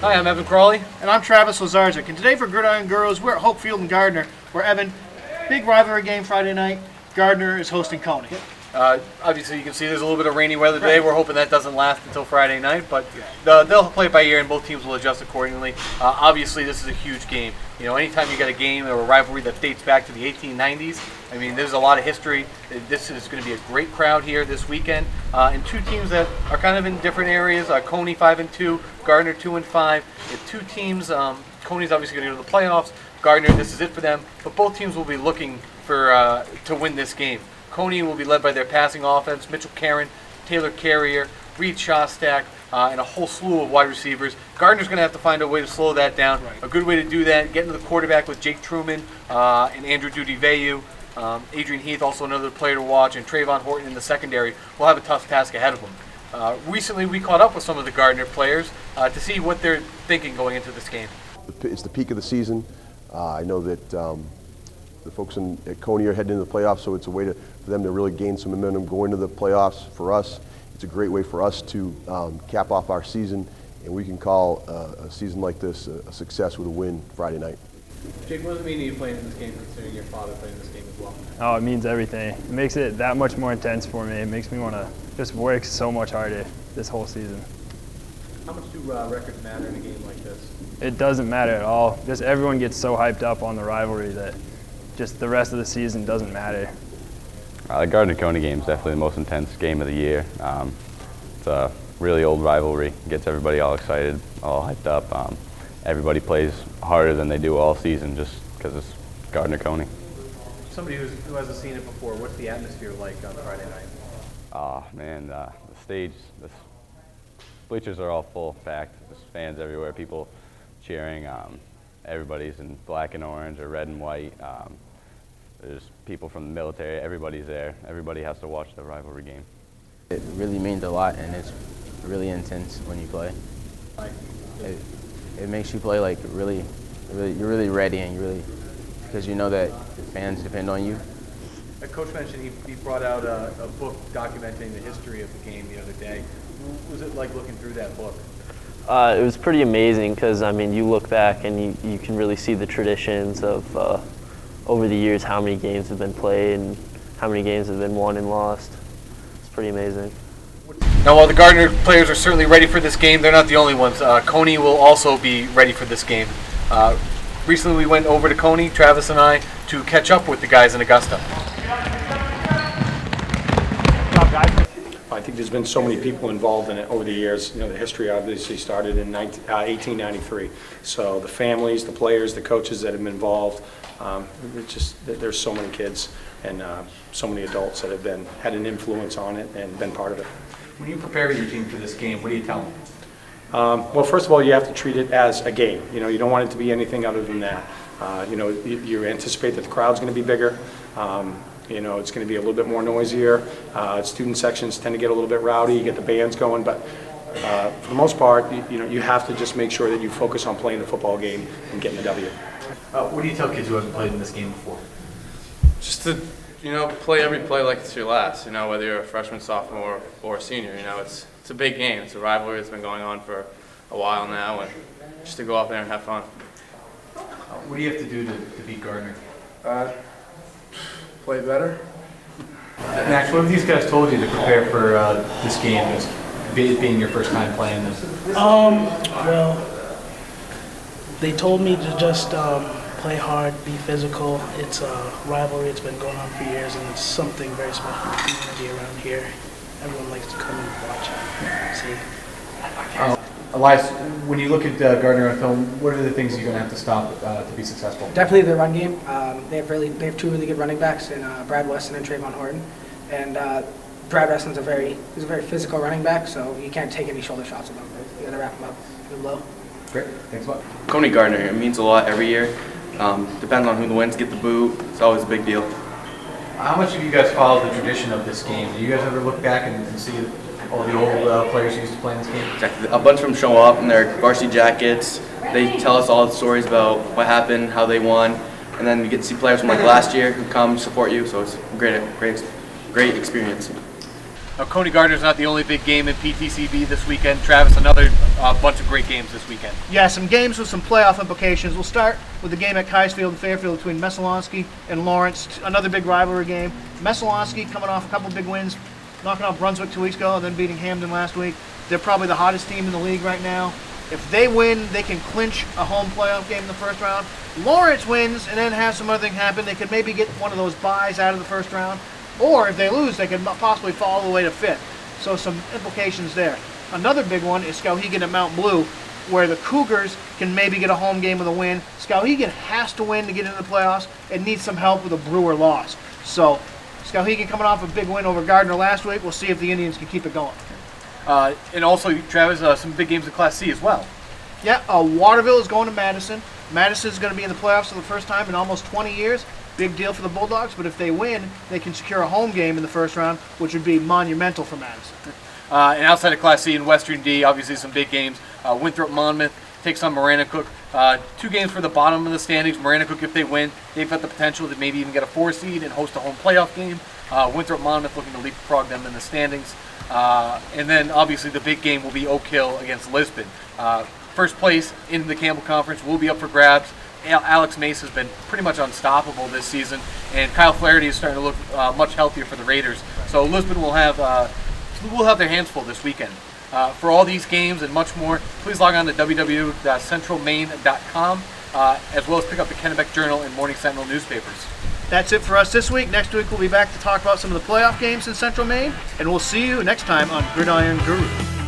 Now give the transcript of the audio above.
Hi, I'm Evan Crawley. And I'm Travis Lazarczyk. And today for Gridiron Gurus, we're at Hope Field in Gardiner, where Evan, big rivalry game Friday night. Gardiner is hosting Cony. Obviously, you can see there's a little bit of rainy weather today. We're hoping that doesn't last until Friday night, but they'll play it by ear, and both teams will adjust accordingly. Obviously, this is a huge game. You know, anytime you got a game or a rivalry that dates back to the 1890s, I mean, there's a lot of history. This is going to be a great crowd here this weekend, and two teams that are kind of in different areas. Cony 5-2, Gardiner 2-5. It's two teams. Cony's obviously going to go to the playoffs. Gardiner, this is it for them, but both teams will be looking for to win this game. Cony will be led by their passing offense, Caron, Tayler Carrier, Reid Shostak, and a whole slew of wide receivers. Gardiner's going to have to find a way to slow that down. Right. A good way to do that, get into the quarterback with Jake Truman and Andrew Doody Veilleux. Adrian Heath, also another player to watch, and Trevor Horton in the secondary will have a tough task ahead of them. Recently, we caught up with some of the Gardiner players to see what they're thinking going into this game. It's the peak of the season. I know that the folks at Cony are heading into the playoffs, so it's a way for them to really gain some momentum going to the playoffs. For us, it's a great way for us to cap off our season, and we can call a season like this a success with a win Friday night. Jake, what does it mean to you playing in this game, considering your father played in this game as well? Oh, it means everything. It makes it that much more intense for me. It makes me want to just work so much harder this whole season. How much do records matter in a game like this? It doesn't matter at all. Just everyone gets so hyped up on the rivalry that just the rest of the season doesn't matter. The Gardiner-Cony game is definitely the most intense game of the year. It's a really old rivalry. Gets everybody all excited, all hyped up. Everybody plays harder than they do all season just because it's Gardiner-Cony. Somebody who hasn't seen it before, what's the atmosphere like on Friday night? Oh man, the stage, the bleachers are all full, packed. There's fans everywhere, people cheering. Everybody's in black and orange or red and white. There's people from the military. Everybody's there. Everybody has to watch the rivalry game. It really means a lot, and it's really intense when you play. It makes you play like you're really ready, and because you know that the fans depend on you. Coach mentioned he brought out a book documenting the history of the game the other day. What was it like looking through that book? It was pretty amazing because, I mean, you look back and you can really see the traditions of over the years how many games have been played and how many games have been won and lost. It's pretty amazing. Now, while the Gardiner players are certainly ready for this game, they're not the only ones. Cony will also be ready for this game. Recently, we went over to Cony, Travis and I, to catch up with the guys in Augusta. I think there's been so many people involved in it over the years. You know, the history obviously started in 1893. So the families, the players, the coaches that have been involved, there's so many kids and so many adults that have had an influence on it and been part of it. When you prepare your team for this game, what do you tell them? Well, first of all, you have to treat it as a game. You know, you don't want it to be anything other than that. You know, you anticipate that the crowd's going to be bigger. You know, it's going to be a little bit more noisier. Student sections tend to get a little bit rowdy. You get the bands going, but for the most part, you have to just make sure that you focus on playing the football game and getting a W. What do you tell kids who haven't played in this game before? Just to, play every play like it's your last. You know, whether you're a freshman, sophomore, or a senior. You know, it's a big game. It's a rivalry that's been going on for a while now, and just to go out there and have fun. What do you have to do to beat Gardiner? Play better. Max, what have these guys told you to prepare for this game, as being your first time playing this? Well, they told me to just play hard, be physical. It's a rivalry. It's been going on for years, and it's something very special for the community around here. Everyone likes to come and watch and see. Elias, when you look at Gardiner on film, what are the things you're going to have to stop to be successful? Definitely the run game. They have two really good running backs in Brad Weston and Trevor Horton. And Brad Weston's a very physical running back, so you can't take any shoulder shots with him. You got to wrap him up real low. Great, thanks a lot. Cony Gardiner, it means a lot every year. Depends on who the wins, get the boot. It's always a big deal. How much have you guys followed the tradition of this game? Do you guys ever look back and see all the old players who used to play in this game? Exactly. A bunch of them show up in their varsity jackets. They tell us all the stories about what happened, how they won, and then you get to see players from like last year who come support you. So it's a great experience. Now, Cony Gardiner is not the only big game in PTCB this weekend. Travis, another bunch of great games this weekend. Yeah, some games with some playoff implications. We'll start with the game at Keisfield and Fairfield between Messalonskee and Lawrence. Another big rivalry game. Messalonskee coming off a couple big wins, knocking out Brunswick 2 weeks ago and then beating Hamden last week. They're probably the hottest team in the league right now. If they win, they can clinch a home playoff game in the first round. Lawrence wins and then have some other thing happen. They could maybe get one of those byes out of the first round. Or if they lose, they could possibly fall all the way to fifth. So some implications there. Another big one is Skowhegan at Mount Blue, where the Cougars can maybe get a home game with a win. Skowhegan has to win to get into the playoffs and needs some help with a Brewer loss. So Skowhegan coming off a big win over Gardiner last week. We'll see if the Indians can keep it going. And also, Travis, some big games in Class C as well. Yeah, Waterville is going to Madison. Madison's going to be in the playoffs for the first time in almost 20 years. Big deal for the Bulldogs, but if they win, they can secure a home game in the first round, which would be monumental for Madison. And outside of Class C in Western D, obviously some big games. Winthrop Monmouth takes on Maranacook. 2 games for the bottom of the standings. Maranacook, if they win, they've got the potential to maybe even get a 4 seed and host a home playoff game. Winthrop Monmouth looking to leapfrog them in the standings. And then obviously the big game will be Oak Hill against Lisbon. First place in the Campbell Conference will be up for grabs. Alex Mace has been pretty much unstoppable this season, and Kyle Flaherty is starting to look much healthier for the Raiders. So Lisbon will have their hands full this weekend. For all these games and much more, please log on to www.centralmaine.com, as well as pick up the Kennebec Journal and Morning Sentinel newspapers. That's it for us this week. Next week we'll be back to talk about some of the playoff games in Central Maine, and we'll see you next time on Gridiron Gurus.